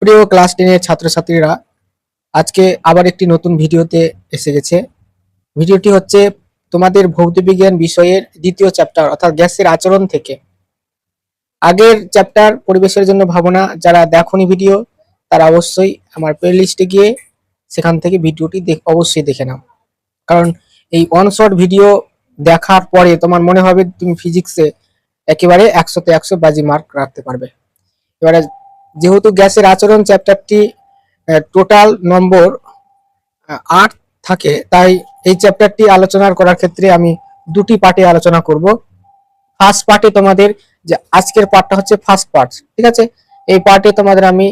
প্রিয় ক্লাস 10 এর ছাত্রছাত্রীরা, আজকে আবার একটি নতুন ভিডিওতে এসে গেছে। ভিডিওটি হচ্ছে তোমাদের ভৌতবিজ্ঞান বিষয়ের দ্বিতীয় চ্যাপ্টার অর্থাৎ গ্যাসের আচরণ থেকে। আগের চ্যাপ্টার পরিবেশের জন্য ভাবনা, যারা দেখোনি ভিডিও তারা অবশ্যই আমার প্লেলিস্টে গিয়ে সেখান থেকে ভিডিওটি অবশ্যই দেখে নাও। কারণ এই ওয়ান শট ভিডিও দেখার পরে তোমার মনে হবে তুমি ফিজিক্সে একেবারে 100তে 100 বাজি মার্ক রাখতে পারবে। এবারে যেহেতু গ্যাসের আচরণ চ্যাপ্টারটি টোটাল নম্বর 8 থাকে, তাই এই চ্যাপ্টারটি আলোচনা করার ক্ষেত্রে আমি দুটি পার্টে আলোচনা করব। ফার্স্ট পার্টে তোমাদের যে আজকের পার্টটা হচ্ছে ফার্স্ট পার্ট, ঠিক আছে। এই পার্টে তোমাদের আমি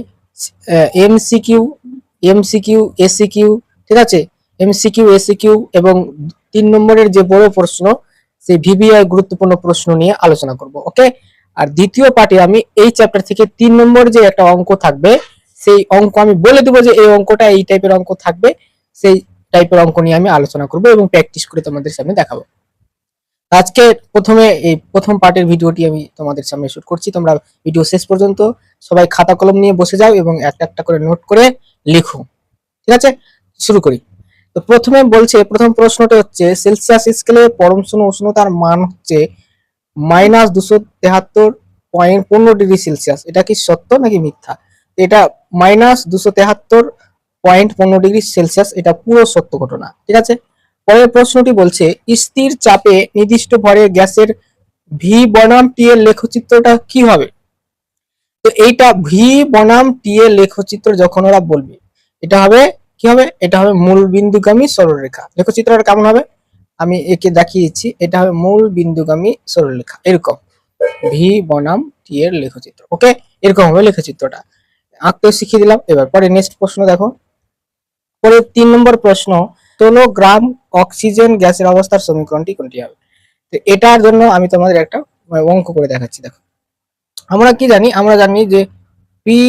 এমসিকিউ এমসিকিউ এসিকিউ, ঠিক আছে, এমসিকিউ এসিকিউ এবং 3 নম্বরের যে বড় প্রশ্ন সেই ভিভিআই গুরুত্বপূর্ণ প্রশ্ন নিয়ে আলোচনা করব। ওকে। আর দ্বিতীয় পার্টে আমি এই চ্যাপ্টার থেকে 3 নম্বর যে একটা অঙ্ক থাকবে, সেই অঙ্ক আমি বলে দেবো যে এই অঙ্কটা এই টাইপের অঙ্ক থাকবে, সেই টাইপের অঙ্ক নিয়ে আমি আলোচনা করব এবং প্র্যাকটিস করে তোমাদের সামনে দেখাবো। আজকে প্রথমে এই প্রথম পার্টের ভিডিওটি আমি তোমাদের সামনে শুট করছি। তোমরা ভিডিও শেষ পর্যন্ত সবাই খাতা কলম নিয়ে বসে যাও এবং একটা একটা করে নোট করে লিখো, ঠিক আছে। শুরু করি। তো প্রথমে বলছে, প্রথম প্রশ্নটা হচ্ছে সেলসিয়াস স্কেলে পরম শূন্য উষ্ণতার মান হচ্ছে -273.15 ডিগ্রি সেলসিয়াস। এটা কি সত্য নাকি মিথ্যা? এটা -273.15 ডিগ্রি সেলসিয়াস, এটা পুরো সত্য ঘটনা, ঠিক আছে। পরের প্রশ্নটি বলছে স্থির চাপে নির্দিষ্ট ভরের গ্যাসের ভি বনাম টি এর লেখচিত্রটা কি হবে? তো এইটা ভি বনাম টি এর লেখচিত্র যখন ওরা বলবে, এটা হবে কি হবে? এটা হবে মূল বিন্দুগামী সরলরেখা। লেখচিত্রটা কেমন হবে আমি একে দেখিয়েছি। এটা হবে মূল বিন্দুগামী সরলরেখা, এরকম ভি বনাম টি এর লেখচিত্র। ওকে, এরকম হবে লেখচিত্রটা। আঁকতে শিখিয়ে দিলাম। এবার পরে নেক্সট প্রশ্ন দেখো। পরে 3 নম্বর প্রশ্ন, 16 গ্রাম অক্সিজেন গ্যাসের অবস্থার সমীকরণটি কোনটি হবে? তো এটার জন্য আমি তোমাদের একটা অঙ্ক করে দেখাচ্ছি। দেখো, আমরা কি জানি? আমরা জানি যে পি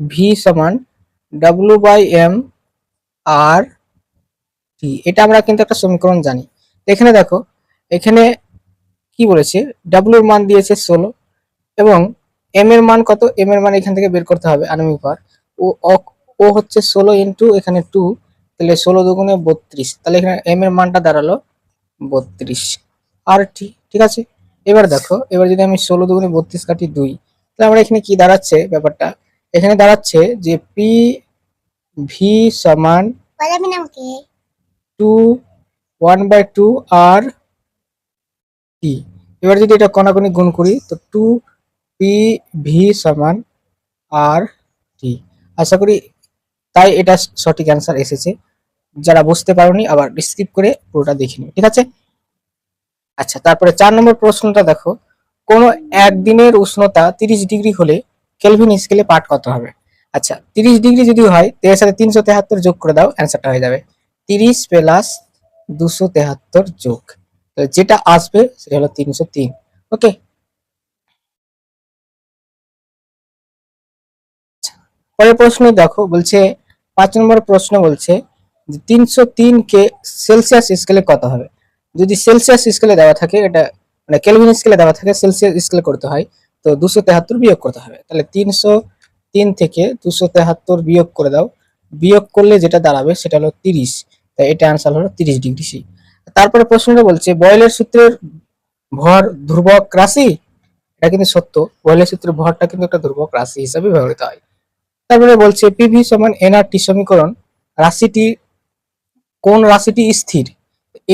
ভি সমান ডাব্লিউ বাই এম আর টি। এটা আমরা কিন্তু একটা সমীকরণ জানি। এখানে দেখো, এখানে কি বলেছে, ডাব্লিউর মান দিয়েছে 16 এবং এম এর মান কত? এম এর মান এখান থেকে বের করতে হবে, আণবিক ভর। ও হচ্ছে 16 ইন্টু এখানে 2, তাহলে 16 দুগুণে 32, তাহলে এখানে এম এর মানটা দাঁড়ালো 32 আর টি, ঠিক আছে। এবার দেখো, এবার যদি আমি 16 দুগুণে 32 কাটি 2, তাহলে আমরা এখানে কি দাঁড়াচ্ছে ব্যাপারটা? এখানে দাঁড়াচ্ছে যে পি ভি সমান 2 1/2 আর টি। এবার যদি এটা কণাকণি গুণ করি তো 2 পি ভি সমান আর টি। আশা করি তাই এটা সঠিক অ্যান্সার এসেছে। যারা বুঝতে পারোনি আবার স্কিপ করে পুরোটা দেখে নিও, ঠিক আছে। আচ্ছা, তারপরে 4 নম্বর প্রশ্নটা দেখো, কোন একদিনের উষ্ণতা 30 ডিগ্রি হলে কেলভিন স্কেলে পাঠ কত হবে? আচ্ছা, 30 ডিগ্রি যদি হয় তো এর সাথে 373 যোগ করে দাও, অ্যান্সারটা হয়ে যাবে 30 প্লাস 273 যোগ, তো যেটা আসবে সেটা হলো 303। ওকে। পরের প্রশ্ন দেখো, বলছে 5 নম্বর প্রশ্ন বলছে যে 303 কে সেলসিয়াস স্কেলে কত হবে? যদি সেলসিয়াস স্কেলে দেওয়া থাকে, এটা মানে কেলভিন স্কেলে দেওয়া থাকে, সেলসিয়াস স্কেলে করতে হয়, তো 273 বিয়োগ করতে হবে। তাহলে 303 থেকে 273 বিয়োগ করে দাও, বিয়োগ করলে যেটা দাঁড়াবে সেটা হলো 30, তাই এটা आंसर হলো 30 ডিগ্রি সি। তারপরে প্রশ্নটা বলছে বয়েলের সূত্রের ভর ধ্রুবক রাশি। এটা কিন্তু সত্য, বয়েলের সূত্রের ভরটা কিন্তু একটা ধ্রুবক রাশি হিসেবে ব্যবহৃত হয়। তারপরে বলছে পিভি সমান এনআরটি সমীকরণ রাশিটি, কোন রাশিটি স্থির?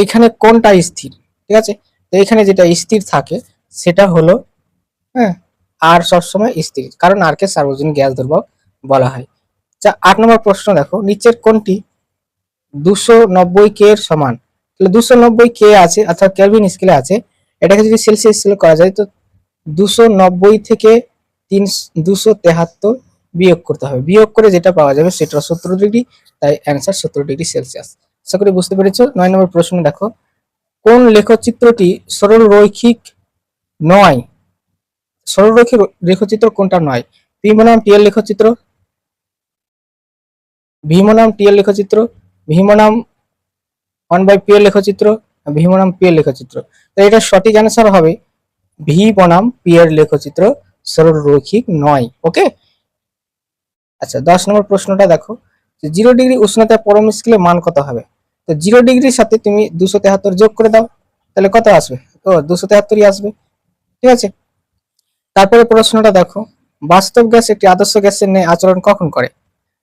এখানে কোনটা স্থির? ঠিক আছে, তো এখানে যেটা স্থির থাকে সেটা হলো, হ্যাঁ, আর সবসময় স্থির, কারণ আর কে সার্বজনীন গ্যাস ধ্রুবক বলা হয়। আচ্ছা, 8 নম্বর প্রশ্ন দেখো, নিচের কোনটি 290 কে এর সমান? তাহলে 290 কে আছে অর্থাৎ কেলভিন স্কেলে আছে, এটাকে যদি সেলসিয়াস স্কেলে করা যায় তো 290 থেকে 273 বিয়োগ করতে হবে, বিয়োগ করে যেটা পাওয়া যাবে সেটা 17 ডিগ্রি, তাই অ্যান্সার 17 ডিগ্রি সেলসিয়াস। আশা করি বুঝতে পেরেছো। 9 নম্বর প্রশ্ন দেখো, কোন লেখচিত্রটি সরল রৈখিক নয়? সরল রৈখিক লেখচিত্র কোনটা নয়? পি বনাম টি এর লেখচিত্র, ভি বনাম টি এর লেখচিত্র, ভি বনাম 1/p এর লেখচিত্র, ভি বনাম পি এর লেখচিত্র। তো এটা সঠিক অ্যান্সার হবে ভি বনাম পি এর লেখচিত্র সরল রৈখিক নয়। ওকে। আচ্ছা 10 নম্বর প্রশ্নটা দেখো, যে 0 ডিগ্রি উষ্ণতায় পরম স্কেলে মান কত হবে? তো 0 ডিগ্রির সাথে তুমি 273 যোগ করে দাও, তাহলে কত আসবে? ও 273ই আসবে। ঠিক আছে, তারপরে প্রশ্নটা দেখো, বাস্তব গ্যাস একটি আদর্শ গ্যাসের ন্যায় আচরণ কখন করে?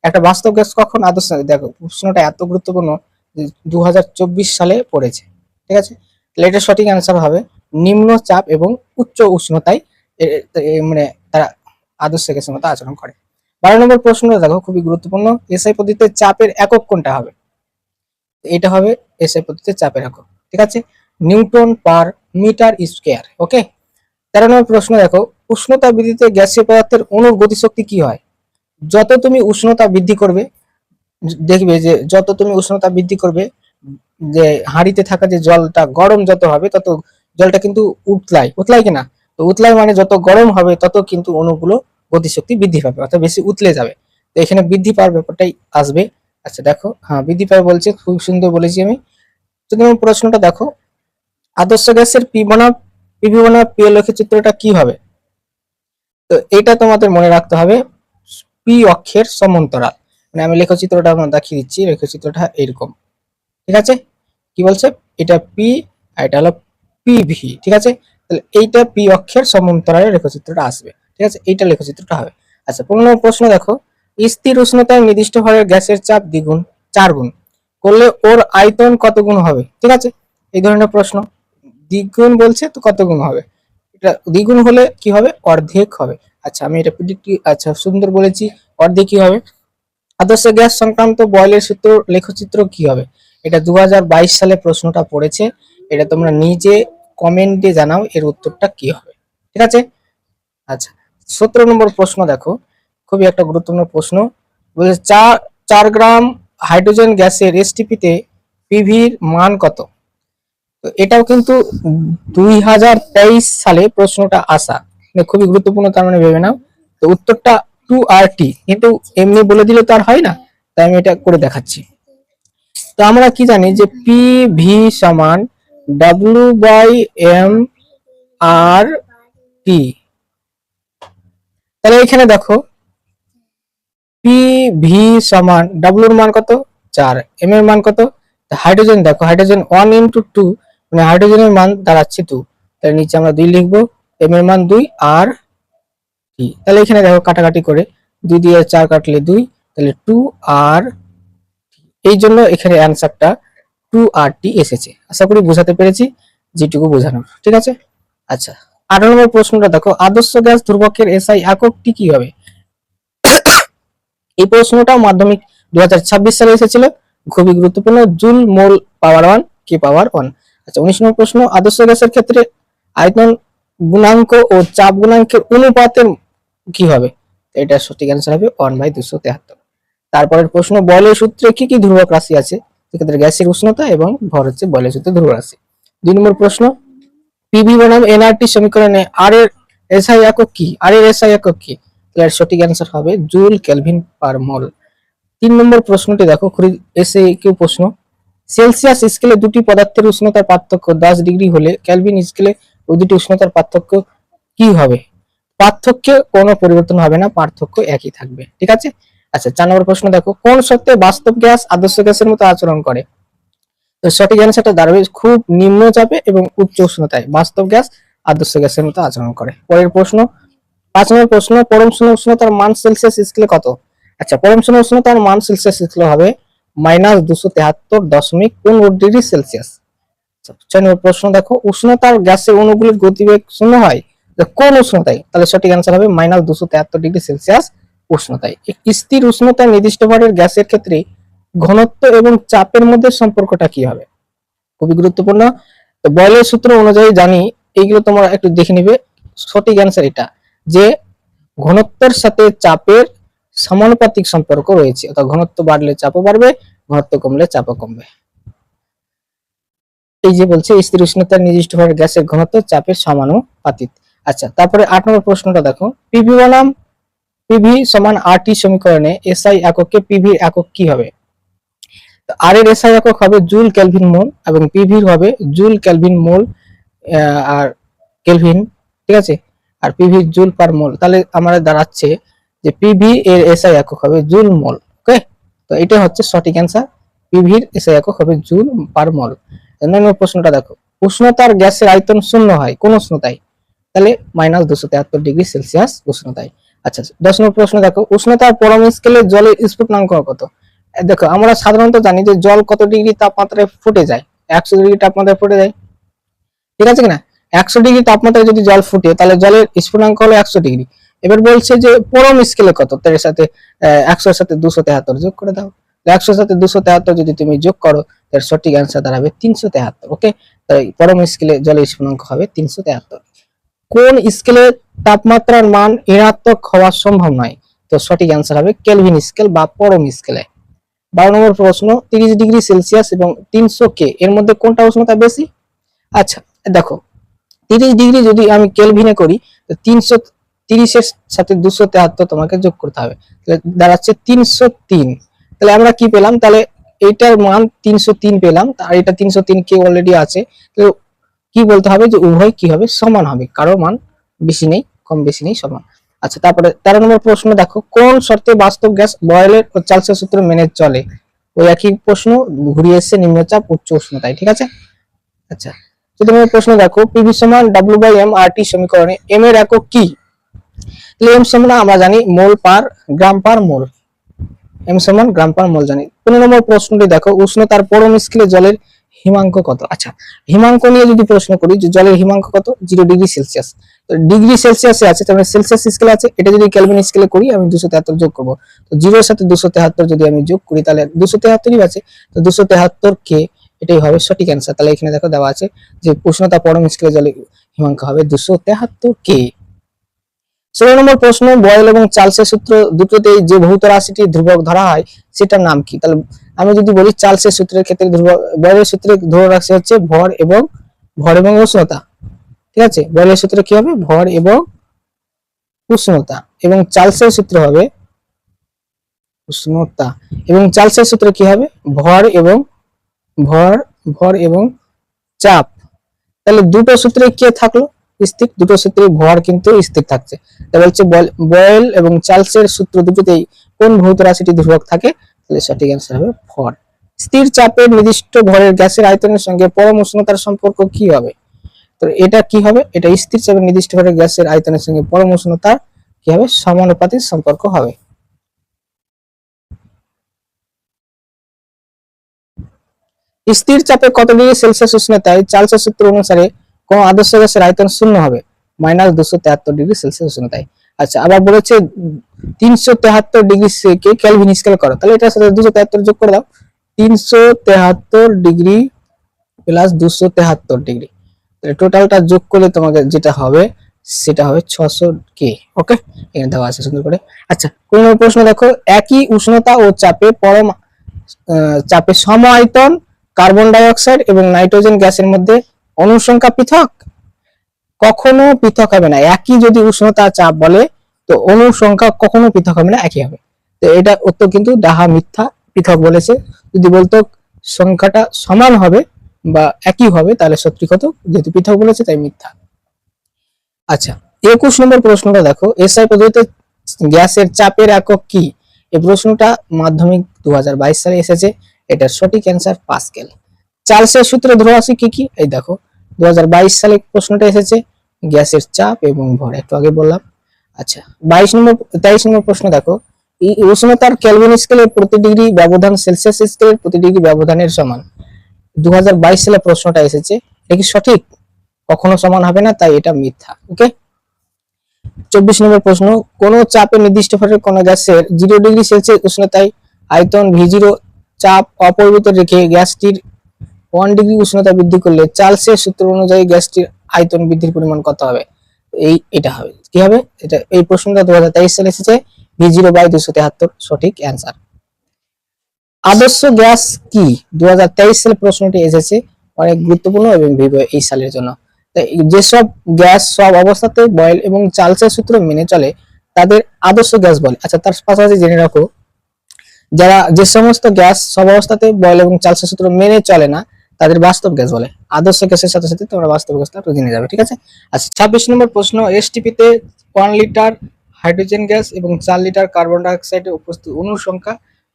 একটা বাস্তব গ্যাস কখন আদর্শ, দেখো প্রশ্নটা এত গুরুত্বপূর্ণ যে 2024 সালে পড়েছে। ঠিক আছে, তাহলে এটা সঠিক অ্যান্সার হবে নিম্ন চাপ এবং উচ্চ উষ্ণতায় মানে তারা আদর্শ গ্যাসের মতো আচরণ করে। 12 নম্বর প্রশ্নটা দেখো, খুবই গুরুত্বপূর্ণ, এসআই পদ্ধতিতে চাপের একক কোনটা হবে? এটা হবে এসআই পদ্ধতিতে চাপের একক। ঠিক আছে, নিউটন পার মিটার স্কয়ার। ওকে, 13 নম্বর প্রশ্ন দেখো, উষ্ণতা বৃদ্ধিতে গ্যাসীয় পদার্থের অণুর গতিশক্তি কি হয়? যত তুমি উষ্ণতা বৃদ্ধি করবে, দেখবে যে যত তুমি উষ্ণতা বৃদ্ধি করবে, যে হাঁড়িতে থাকা যে জলটা গরম যত হবে তত জলটা কিন্তু উতলায়, উতলায় কিনা? তো উতলায় মানে যত গরম হবে তত কিন্তু অণুগুলো গতিশক্তি বৃদ্ধি পাবে, অর্থাৎ বেশি উতলে যাবে। তো এখানে বৃদ্ধি পাওয়ার ব্যাপারটাই আসবে। আচ্ছা দেখো, হ্যাঁ বৃদ্ধি পাবে বলছে, খুব সুন্দর বলেছি আমি। 14 নম্বর প্রশ্নটা দেখো, আদর্শ গ্যাসের পিভি বনাম পি লেখচিত্রটা কি হবে? তো এটা তোমাদের মনে রাখতে হবে, পি অক্ষের সমান্তরাল। মানে আমি লেখচিত্রটা আপনার দেখিয়ে দিচ্ছি, লেখচিত্রটা এরকম। ঠিক আছে, কি বলছে, এটা পি আর এটা হলো পিভি। ঠিক আছে, তাহলে এইটা পি অক্ষের সমান্তরালে লেখচিত্রটা আসবে। ঠিক আছে, এইটা লেখচিত্রটা হবে। আচ্ছা 15 প্রশ্ন দেখো, স্থির উষ্ণতায় নির্দিষ্ট ভরের গ্যাসের চাপ দ্বিগুণ 4 গুণ করলে ওর আয়তন কত গুণ হবে? ঠিক আছে, এই ধরনের প্রশ্ন দ্বিগুণ বলছে, তো কত গুণ হবে? এটা দ্বিগুণ হলে কি হবে? অর্ধেক হবে। আচ্ছা আমি এটা প্রেডিক্ট, আচ্ছা সুন্দর বলেছি, অর্ধেক কি হবে? আদর্শ গ্যাস সংক্রান্ত বয়লের সূত্র লেখচিত্র কি হবে? এটা 2022 সালে প্রশ্নটা পড়েছে, এটা তোমরা নিজে কমেন্টে জানাও এর উত্তরটা কি হবে। ঠিক আছে, আচ্ছা 17 নম্বর প্রশ্ন দেখো, খুবই একটা গুরুত্বপূর্ণ প্রশ্ন, বলছে 4 গ্রাম হাইড্রোজেন গ্যাসের এসটিপিতে পিভির মান কত? তো এটাও কিন্তু 2023 সালে প্রশ্নটা আসা, মানে খুবই গুরুত্বপূর্ণ, তার মানে ভেবে নাও। তো উত্তরটা 2RT, কিন্তু এমনি বলে দিলে তো আর হয় না, তাই আমি এটা করে দেখাচ্ছি। তো আমরা কি জানি যে পি ভি সমান W/M/R/T। তাহলে এখানে দেখো পি ভি সমান W এর মান কত? 4, M এর মান কত? হাইড্রোজেন দেখো, হাইড্রোজেন 1 × 2, মানে হাইড্রোজেনের মান দাঁড়াচ্ছে 2, তাহলে নিচে আমরা 2 লিখবো, M এর মান 2 আর টি। তাহলে এখানে দেখো কাটাকাটি করে 2 দিয়ে 4 কাটলে 2, তাহলে 2R, এই জন্য এখানে অ্যান্সারটা 2RT এসেছে। আশা করি বোঝাতে পেরেছি যেটুকু বোঝানোর। ঠিক আছে, আচ্ছা 18 নম্বর প্রশ্নটা দেখো, আদর্শ গ্যাস ধ্রুবকের এসআই এককটি কি হবে? এই প্রশ্নটাও মাধ্যমিক 2026 সালে এসেছিল, খুবই গুরুত্বপূর্ণ, জুল মোল পাওয়ার 1 কে পাওয়ার 1। আচ্ছা 19 নম্বর প্রশ্ন, আদর্শ গ্যাসের ক্ষেত্রে আয়তন গুণাঙ্ক ও চাপ গুণাঙ্কের অনুপাতের কি হবে? এটা সঠিক অ্যান্সার হবে 1/273। তারপরের প্রশ্ন, বয়লের সূত্রে কি কি ধ্রুবক রাশি আছে? সেক্ষেত্রে গ্যাসের উষ্ণতা এবং ভর হচ্ছে বয়লের সূত্রে ধ্রুবক রাশি। 2 নম্বর প্রশ্ন, পিভি বনাম এনআরটি সমীকরণে আর এর এসআই একক কি? আর এর এসআই একক কি? এর সঠিক অ্যান্সার হবে জুল কেলভিন পার মোল। 3 নম্বর প্রশ্নটি দেখো, এসে কিউ প্রশ্ন, সেলসিয়াস স্কেলে দুটি পদার্থের উষ্ণতার পার্থক্য 10 ডিগ্রি হলে কেলভিন স্কেলে ওই দুটি উষ্ণতার পার্থক্য কি হবে? পার্থক্যে কোনো পরিবর্তন হবে না, পার্থক্য একই থাকবে। ঠিক আছে, আচ্ছা 4 নম্বর প্রশ্ন দেখো, কোন শর্তে বাস্তব গ্যাস আদর্শ গ্যাসের মতো আচরণ করে? তো সঠিক অ্যান্সারটা দাঁড়াবে খুব নিম্ন চাপে এবং উচ্চ উষ্ণতায় বাস্তব গ্যাস আদর্শ গ্যাসের মতো আচরণ করে। পরের প্রশ্ন, 5 নম্বর প্রশ্ন, পরম শূন্য উষ্ণতার মান সেলসিয়াস স্কেলে কত? আচ্ছা পরম শূন্য উষ্ণতার মান সেলসিয়াস স্কেলে হবে -273.15 ডিগ্রি সেলসিয়াস। 6 নম্বর প্রশ্ন দেখো, উষ্ণতার গ্যাসের অণুগুলির গতিবেগ শূন্য হয় কোন উষ্ণতায়? তাহলে সঠিক অ্যান্সার হবে -273 ডিগ্রি সেলসিয়াস উষ্ণতায়। স্থির উষ্ণতায় নির্দিষ্ট ভরের গ্যাসের ক্ষেত্রে ঘনত্ব এবং চাপের মধ্যে সম্পর্কটা কি হবে? খুবই গুরুত্বপূর্ণ। তো বয়লের সূত্র অনুযায়ী জানি, এইগুলো তোমরা একটু দেখে নিবে। সঠিক অ্যান্সার এটা, যে ঘনত্বের সাথে চাপের সমানুপাতিক সম্পর্ক রয়েছে, অর্থাৎ ঘনত্ব বাড়লে চাপও বাড়বে, ঘনত্ব কমলে চাপও কমবে। এই যে বলছে স্থির উষ্ণতার নির্দিষ্ট ভরের গ্যাসের ঘনত্ব চাপের সমানুপাতিক। আচ্ছা তারপরে 8 নম্বর প্রশ্নটা দেখো, পিভি বনাম পিভি সমান আরটি সমীকরণে এসআই এককে পিভির একক কি হবে? আর এর এসআই একক হবে জুল কেলভিন মোল এবং পিভির হবে জুল কেলভিন মোল আর কেলভিন। ঠিক আছে, আর পিভি জুল পার মোল। তাহলে আমাদের দাঁড়াচ্ছে যে পিভি এর এসআই একক হবে জুল মল। ওকে, তো এটা হচ্ছে সঠিক অ্যান্সার, পিভির এসআই একক হবে জুল পার মল। 9 নম্বর প্রশ্নটা দেখো, উষ্ণতার গ্যাসের আয়তন শূন্য হয় কোন উষ্ণতায়? তাহলে -273 ডিগ্রি সেলসিয়াস উষ্ণতায়। আচ্ছা 10 নম্বর প্রশ্ন দেখো, উষ্ণতার পরম স্কেলে জলের স্ফুটনাঙ্ক কত? দেখো আমরা সাধারণত জানি যে জল কত ডিগ্রি তাপমাত্রায় ফুটে যায়, 100 ডিগ্রি তাপমাত্রায় ফুটে যায়, ঠিক আছে কিনা? 100 ডিগ্রি তাপমাত্রায় যদি জল ফুটে তাহলে জলের স্ফুটনাঙ্ক হলো 100 ডিগ্রি। এবার বলছে যে পরম স্কেলে কত, তার সাথে 100 এর সাথে 273 যোগ করে দাও। 100 এর সাথে 273 যদি তুমি যোগ করো তার সঠিক অ্যান্সার দাঁড়াবে 373। ওকে, তাই পরম স্কেলে জলের স্ফুটনাঙ্ক হবে 373। কোন স্কেলে তাপমাত্রার মান ঋণাত্মক হওয়া সম্ভব নয়? তো সঠিক অ্যান্সার হবে কেলভিন স্কেল বা পরম স্কেলে। 12 নম্বর প্রশ্ন, 30 ডিগ্রি সেলসিয়াস এবং 300 কে এর মধ্যে কোনটা উষ্ণতা বেশি? আচ্ছা দেখো, 30 ডিগ্রি যদি আমি কেলভিনে করি তো 330 এর সাথে 273 তোমাকে যোগ করতে হবে, তাহলে দাঁড়াচ্ছে 303। তাহলে আমরা কি পেলাম? তাহলে এইটার মান 303 পেলাম, আর এটা 303 কে অলরেডি আছে। তো কি বলতে হবে যে উভয় কি হবে, সমান হবে, কারো মান বেশি নেই কম বেশি নেই, সমান। আচ্ছা তারপরে 13 নম্বর প্রশ্ন দেখো, কোন শর্তে বাস্তব গ্যাস বয়েলের ও চার্লসের সূত্র মেনে চলে? ওই একই প্রশ্ন ঘুরিয়ে এসেছে নিম্নচাপ উচ্চ উষ্ণতায়, ঠিক আছে। আচ্ছা 14 নম্বর প্রশ্ন দেখো, পিভি সমান ডব্লিউ বাই এম আর টি সমীকরণে এম এর একক কি? এম সমান আমরা জানি মোল পার গ্রাম পার মোল, এম সমান গ্রাম পার মোল জানি। 15 নম্বর প্রশ্নটি দেখো, উষ্ণতার পরম স্কেলে জলের হিমাঙ্ক কত? আচ্ছা হিমাঙ্ক নিয়ে যদি প্রশ্ন করি যে জলের হিমাঙ্ক কত, 0 ডিগ্রি সেলসিয়াস। তো ডিগ্রি সেলসিয়াসে আছে, তাহলে সেলসিয়াস স্কেলে আছে, এটা যদি কেলভিন স্কেলে করি আমি 273 যোগ করব। তো 0 এর সাথে 273 যদি আমি যোগ করি তাহলে 273ই আছে, তো 273 কে এটাই হবে সঠিক অ্যান্সার। তাহলে এখানে দেখো দেওয়া আছে যে উষ্ণতা পরম স্কেলে জলের হিমাঙ্ক হবে 273 কে। 16 নম্বর প্রশ্ন, বয়েল এবং চার্লসের সূত্র দুটোতেই যে ভৌত রাশিটি ধ্রুবক ধরা হয় সেটার নাম কি? তাহলে আমি যদি বলি চার্লসের সূত্রের ক্ষেত্রে ধ্রুবক, বয়েলের সূত্রে ধ্রুবক রাশি হচ্ছে ভর এবং উষ্ণতা, ঠিক আছে। বয়েলের সূত্রে কি হবে, ভর এবং উষ্ণতা, এবং চার্লসের সূত্র হবে উষ্ণতা, এবং চার্লসের সূত্রে কি হবে, ভর এবং ভর ভর এবং চাপ। তাহলে দুটো সূত্রে কি থাকলো, স্থির, দুটো সূত্রে ভর কিন্তু স্থির থাকছে। তাহলে হচ্ছে বয়েল এবং চার্লসের সূত্র দুটোতেই কোন ভৌত রাশিটি ধ্রুবক থাকে? তাহলে সঠিক অ্যান্সার হবে ভর। স্থির চাপের নির্দিষ্ট ভরের গ্যাসের আয়তনের সঙ্গে পরম উষ্ণতার সম্পর্ক কি হবে? তো এটা কি হবে, এটা স্থির চাপের নির্দিষ্ট ভরের গ্যাসের আয়তনের সঙ্গে পরম উষ্ণতার কি হবে, সমানুপাতিক সম্পর্ক হবে। স্থির চাপে কত ডিগ্রি সেলসিয়াস উষ্ণতায় চার্লসের সূত্র অনুসারে কোন আদর্শ গ্যাসের আয়তন শূন্য হবে? -273 ডিগ্রি সেলসিয়াস উষ্ণতায়। আচ্ছা আবার বলেছে 373 ডিগ্রি কে কেলভিন স্কেল করো, তাহলে এটার সাথে 273 যোগ করে দাও। 373 ডিগ্রি প্লাস 273 ডিগ্রি, তাহলে টোটালটা যোগ করলে তোমাকে যেটা হবে সেটা হবে 600 কে। ওকে, এখানে দেওয়া আছে সুন্দর করে। আচ্ছা কোন প্রশ্ন দেখো, একই উষ্ণতা ও চাপে পরম চাপে সম আয়তন কার্বন ডাই অক্সাইড এবং নাইট্রোজেন গ্যাসের মধ্যে অণুর সংখ্যা পৃথক? কখনো পৃথক হবে না। একই যদি উষ্ণতা চাপ বলে তো অণুর সংখ্যা কখনো পৃথক হবে না, একই হবে। তো এটা উত্তর কিন্তু ডাহা মিথ্যা, পৃথক বলেছে। যদি বলতো সংখ্যাটা সমান হবে বা একই হবে তাহলে সত্যি কত, যেহেতু পৃথক বলেছে তাই মিথ্যা। আচ্ছা 21 নম্বর প্রশ্নটা দেখো, এসআই পদ্ধতিতে গ্যাসের চাপের একক কি? এই প্রশ্নটা মাধ্যমিক 2022 সালে এসেছে, এটার সঠিক অ্যান্সার পাস্কেল। চার্লসের সূত্রে ধ্রুবরাশি কি কি? এই দেখো 2022 সালে প্রশ্নটা এসেছে, গ্যাসের চাপ এবং ভর একটু আগে বললাম। আচ্ছা 23 নম্বর প্রশ্ন দেখো, এই উষ্ণতার কেলভিন স্কেলে প্রতি ডিগ্রি ব্যবধান সেলসিয়াস স্কেলের প্রতি ডিগ্রি ব্যবধানের সমান। 2022 সালে প্রশ্নটা এসেছে, এটা কি সঠিক? কখনো সমান হবে না, তাই এটা মিথ্যা। ওকে, 24 নম্বর প্রশ্ন, কোন চাপে নির্দিষ্ট ভরের কোন গ্যাসের 0 ডিগ্রি সেলসিয়াস উষ্ণতায় আয়তন V0 চাপ অপরিবর্তিত রেখে গ্যাসটির 1 ডিগ্রি উষ্ণতা বৃদ্ধি করলে চার্লসের সূত্র অনুযায়ী গ্যাসটির আয়তন বৃদ্ধির পরিমাণ কত হবে? এটা হবে কি হবে, এটা এই প্রশ্নটা 2023 সালে এসেছে, V0/273 সঠিক অ্যান্সার। আদর্শ গ্যাস কি? 2023 সালে প্রশ্নটি এসেছে, অনেক গুরুত্বপূর্ণ এবং এই সালের জন্য। যেসব গ্যাস সব অবস্থাতে বয়েল এবং চার্লসের সূত্র মেনে চলে তাদের আদর্শ গ্যাস বলে। আচ্ছা তার পাশাপাশি জেনে রাখো, যে সমস্ত গ্যাস সব অবস্থাতে বয়েল এবং চার্লসের সূত্র মেনে চলে না তাদের বাস্তব গ্যাস বলে। আদর্শ গ্যাসের সাথে সাথে তোমরা বাস্তব গ্যাসটা জেনে যাবে, ঠিক আছে। আচ্ছা 26 নম্বর প্রশ্ন, এসটিপি তে 1 লিটার হাইড্রোজেন গ্যাস এবং 4 লিটার কার্বন ডাইঅক্সাইডের উপস্থিত অণুর সংখ্যা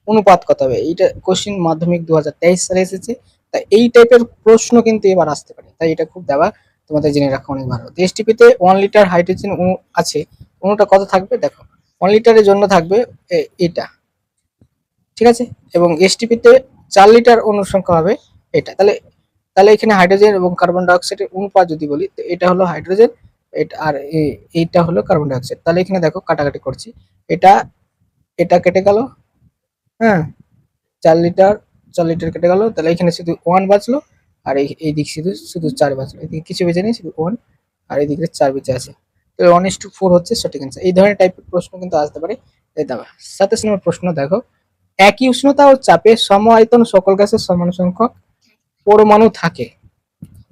অনুপাত কত হবে? এইটা কোশ্চিন মাধ্যমিক 2023 সালে এসেছে। তাই এই টাইপের প্রশ্ন কিন্তু এবার আসতে পারে, তাই এটা খুব দেওয়া তোমাদের জেনে রাখা অনেক ভালো। এসটিপিতে 1 লিটার হাইড্রোজেন অণু আছে, অণুটা কত থাকবে দেখো, 1 লিটারের জন্য থাকবে এটা, ঠিক আছে। এবং এসটিপিতে 4 লিটার অণুর সংখ্যা হবে এটা। তাহলে তাহলে এখানে হাইড্রোজেন এবং কার্বন ডাইঅক্সাইডের অনুপাত যদি বলি, তো এটা হলো হাইড্রোজেন, এটা আর এইটা হলো কার্বন ডাইঅক্সাইড। তাহলে এখানে দেখো কাটাকাটি করছি, এটা এটা কেটে গেল, হ্যাঁ, 4 লিটার 4 লিটার কেটে গেল, তাহলে এখানে শুধু ওয়ান বাঁচলো, আর এই দিক শুধু শুধু 4 বাঁচলো, এদিকে কিছু বেঁচে নেই, শুধু ওয়ান, আর এদিকে 4 বেঁচে আছে। তো 1:4 হচ্ছে সঠিক অ্যান্সার। এই ধরনের টাইপের প্রশ্ন কিন্তু আসতে পারে। এই দাও 27 নম্বর প্রশ্ন দেখো, একই উষ্ণতা ও চাপে সম আয়তন সকল গ্যাসের সমান সংখ্যক পরমাণু থাকে।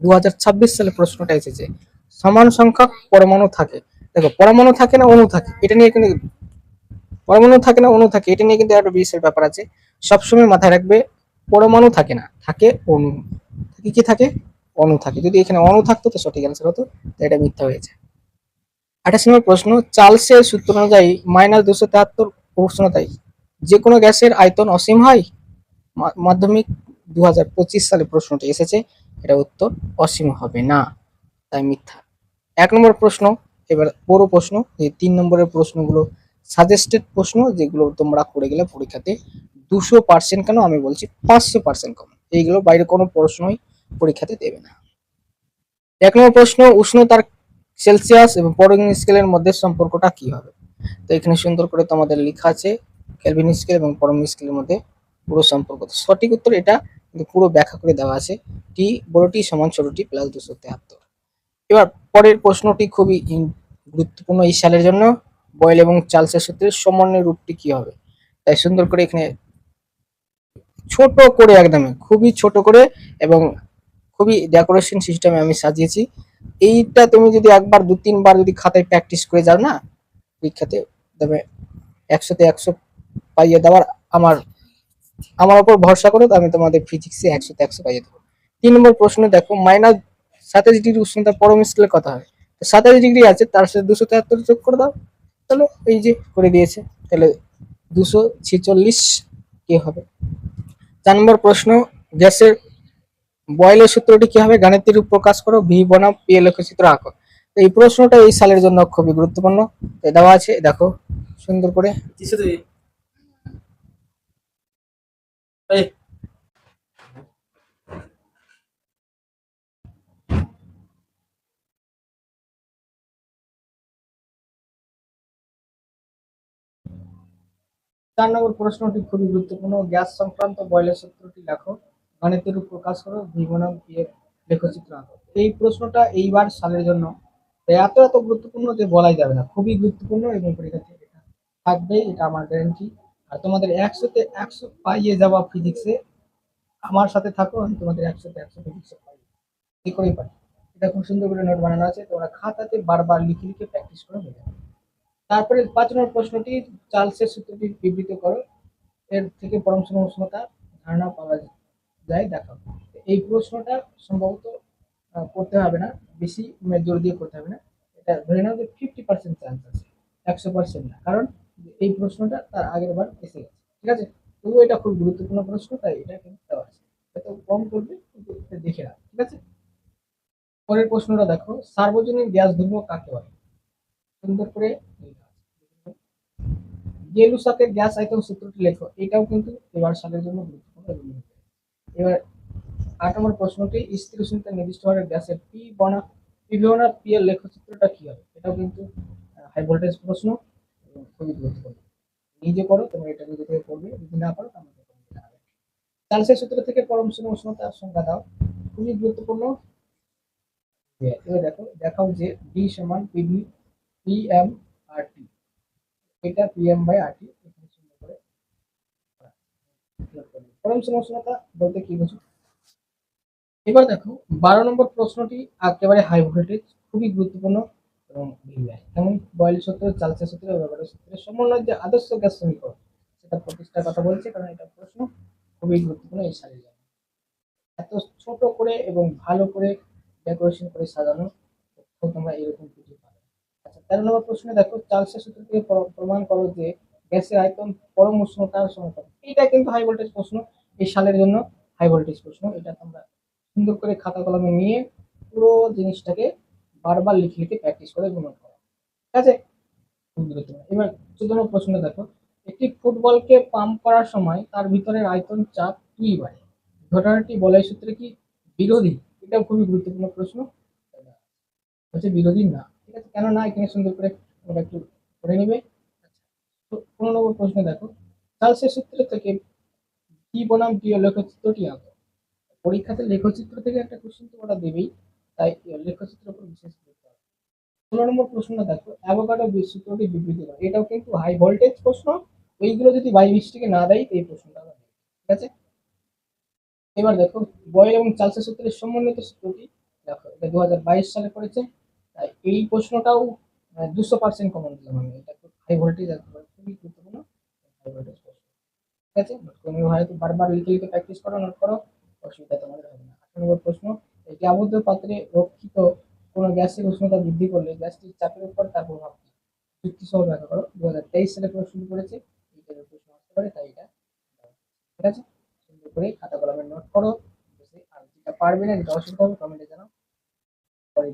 2026 সালে প্রশ্নটা এসেছে, সমান সংখ্যক পরমাণু থাকে। দেখো পরমাণু থাকে না অণু থাকে, এটা নিয়ে কিন্তু পরমাণু থাকে না অণু থাকে, এটা নিয়ে কিন্তু একটা বিশেষ ব্যাপার আছে। সবসময় মাথায় রাখবে, পরমাণু থাকে না, থাকে অণু। থাকে কি থাকে? অণু থাকে। যদি এখানে অণু থাকতো তো সঠিক অ্যান্সার হতো, তো এটা মিথ্যা হয়েছে। 28 নম্বর প্রশ্ন, চার্লসের সূত্র অনুযায়ী -273 উষ্ণতায় যে কোনো গ্যাসের আয়তন অসীম হয়। মাধ্যমিক 2025 সালে প্রশ্নটি এসেছে, এটা উত্তর অসীম হবে না, তাই মিথ্যা। 1 নম্বর প্রশ্ন, এবার বড় প্রশ্ন, এই 3 নম্বরের প্রশ্নগুলো সাজেস্টেড প্রশ্ন, যেগুলো তোমরা করে গেলে পরীক্ষাতে 200% কেন, আমি বলছি 500% কম, এইগুলো বাইরে কোনো প্রশ্নই পরীক্ষাতে দেবে না। 1 নম্বর প্রশ্ন, উষ্ণতার সেলসিয়াস এবং পরমাণু স্কেলের মধ্যে সম্পর্কটা কি হবে? তো এখানে সুন্দর করে তোমাদের লেখা আছে কেলভিন স্কেল এবং পরমাণু স্কেলের মধ্যে পুরো সম্পর্ক। সঠিক উত্তর এটা, কিন্তু পুরো ব্যাখ্যা করে দেওয়া আছে, টি বড়টি সমান ছোটটি প্লাস 273। এবার পরের প্রশ্নটি খুবই গুরুত্বপূর্ণ এই সালের জন্য, বয়েল এবং চার্লসের সূত্রের সমন্বয় রূপটি কি হবে? তাই সুন্দর করে এখানে ছোট করে, একদমই খুবই ছোট করে এবং খুবই ডেকোরেশন সিস্টেমে আমি সাজিয়েছি। এইটা তুমি যদি একবার 2-3 বার যদি খাতায় প্র্যাকটিস করে যাও না, পরীক্ষাতে তবে 100-তে 100 পাইয়ে দেওয়ার আমার আমার উপর ভরসা করো, তো আমি তোমাদের ফিজিক্সে 100-তে 100 পাইয়ে দেবো। 3 নম্বর প্রশ্ন দেখো, -27 ডিগ্রি উষ্ণতা পরম স্কেলে কত হয়? তো 27 ডিগ্রি আছে, তার সাথে 273 যোগ করে দাও, তাহলে এই যে করে দিয়েছে, তাহলে 246 কি হবে। 4 নম্বর প্রশ্ন, গ্যাসের বয়েলের সূত্রটি কি হবে? গাণিতিক রূপ প্রকাশ করো, ভি বনাম পি এর লেখচিত্র আঁকো। তো এই প্রশ্নটা এই সালের জন্য খুবই গুরুত্বপূর্ণ, দেওয়া আছে দেখো সুন্দর করে। 4 নম্বর প্রশ্নটি খুবই গুরুত্বপূর্ণ, গ্যাস সংক্রান্ত বয়লের সূত্রটি লেখো, গাণিতিক রূপ প্রকাশ করো, ভি বনাম পি এর লেখচিত্র আঁকো। এই প্রশ্নটা এইবার সালের জন্য এত এত গুরুত্বপূর্ণ যে বলাই যাবে না, খুবই গুরুত্বপূর্ণ এবং পরীক্ষাতে এটা থাকবে, এটা আমার গ্যারান্টি। আর তোমাদের 100-তে 100 পাইয়ে যাওয়া ফিজিক্সে আমার সাথে থাকো, আমি তোমাদের 100-তে 100 ফিজিক্সে পাই, কি করেই পারি। এটা খুব সুন্দর করে নোট বানানো আছে, তোমরা খাতাতে বারবার লিখে লিখে প্র্যাকটিস করে হয়ে যাবে। তারপরে 5 নম্বর প্রশ্নটি, চার্লসের সূত্রটি বিবৃত করো, এর থেকে পরম উষ্ণতা ধারণা পাওয়া যায় দেখাও। এই প্রশ্নটা সম্ভবত করতে হবে না, বেশি জোর দিয়ে করতে হবে না, এটা ধরে নাও যে 50% চান্স আছে, 100% না, কারণ এই প্রশ্নটা তার আগের বার এসে গেছে, ঠিক আছে। তবুও এটা খুব গুরুত্বপূর্ণ প্রশ্ন, তাই এটা কিন্তু দেওয়া আছে, এত কম করবে কিন্তু এটা দেখে রাখ, ঠিক আছে। পরের প্রশ্নটা দেখো, সার্বজনীন গ্যাস ধর্ম কাকে বলে? সুন্দর করে গেলুসাকের গ্যাস আয়তন সূত্রটি লেখো, এটাও কিন্তু এবার সালের জন্য গুরুত্বপূর্ণ। এবার 8 নম্বর প্রশ্নটি, স্থির উষ্ণতা নির্দিষ্ট হারে গ্যাসের পি বনাম পি এর লেখচিত্রটা কি হবে? এটাও কিন্তু হাই ভোল্টেজ প্রশ্ন এবং খুবই গুরুত্বপূর্ণ। নিজে করো, তোমরা এটা নিজে থেকে করবে, যদি না পারো আমাকে জানাবে। চার্লসের সূত্র থেকে পরম উষ্ণতার সংজ্ঞা দাও, খুবই গুরুত্বপূর্ণ। এবার দেখো, দেখাও যে ডি সমান পিভি পি এম আর টি, এটা পি এম বাই আর টি। পরম উষ্ণতা বলতে কি বুঝো? এবার দেখো 12 নম্বর প্রশ্নটি একেবারে হাই ভোল্টেজ, খুবই গুরুত্বপূর্ণ এবং যেমন বয়েল সূত্র, চার্লসের সূত্র, ব্যবহারের সূত্রের সমন্বয় যে আদর্শ গ্যাস সমীকরণ, সেটা প্রতিষ্ঠার কথা বলছে, কারণ এটা প্রশ্ন খুবই গুরুত্বপূর্ণ এই সালের জন্য। এত ছোট করে এবং ভালো করে ডেকোরেশন করে সাজানো, তোমরা এরকম কিছু পাবে। আচ্ছা 13 নম্বর প্রশ্নে দেখো, চার্লসের সূত্র থেকে প্রমাণ করো যে গ্যাসের আয়তন পরম উষ্ণতার সমানুপাতিক। এটা কিন্তু হাই ভোল্টেজ প্রশ্ন, এই সালের জন্য হাই ভোল্টেজ প্রশ্ন। এটা তোমরা সুন্দর করে খাতা কলমে নিয়ে পুরো জিনিসটাকে বারবার লিখে লিখে প্র্যাকটিস করে গুণন করো, ঠিক আছে? খুব গুরুত্বপূর্ণ। এবার 14 নম্বর প্রশ্ন দেখো, একটি ফুটবলকে পাম্প করার সময় তার ভিতরের আয়তন চাপ কি বাড়ে? ঘটনাটি বলয় সূত্রে কি বিরোধী? এটা খুবই গুরুত্বপূর্ণ প্রশ্ন, হচ্ছে বিরোধী না। ঠিক আছে, কেন না এখানে সুন্দর করে তোমরা একটু পড়ে নিবে। তো 15 নম্বর প্রশ্ন দেখো, চার্লসের সূত্র থেকে কি বনাম টি লেখচিত্রটি আঁকো। পরীক্ষাতে লেখচিত্র থেকে একটা কোশ্চেন তো ওরা দেবেই, তাই লেখচিত্রের উপর বিশেষ গুরুত্ব হবে। 16 নম্বর প্রশ্নটা দেখো, অ্যাভোগাড্রো সূত্রটি বিবৃতি করো। এটাও কিন্তু হাই ভোল্টেজ প্রশ্ন, এইগুলো যদি বাই মিস্টেকে না দেয় এই প্রশ্নটা আমরা দেব। ঠিক আছে, এবার দেখো, বয়েল এবং চার্লসের সূত্রের সমন্বিত সূত্রটি দেখো, এটা 2022 সালে করেছে, তাই এই প্রশ্নটাও 200% কমন দিলাম আমি। এটা খুব হাই ভোল্টেজ, খুবই গুরুত্বপূর্ণ হাই ভোল্টেজ প্রশ্ন। ঠিক আছে, তুমি হয়তো বারবার লিখে লিখে প্র্যাকটিস করো, নোট করো, অসুবিধা তোমাদের হবে না। 18 নম্বর প্রশ্ন, একটি আবদ্ধ পাত্রে রক্ষিত কোনো গ্যাসের উষ্ণতা বৃদ্ধি করলে গ্যাসটির চাপের উপর তার প্রভাব কি? যুক্তি সহ ব্যাখ্যা করো। 2023 সালে প্রশ্ন করেছে, এই টাইপের প্রশ্ন আসতে পারে, তাই এটা ঠিক আছে। সুন্দর করে খাতা কলমে নোট করো। আর যেটা পারবে না, যেটা অসুবিধা হবে কমেন্টে জানাও, পরে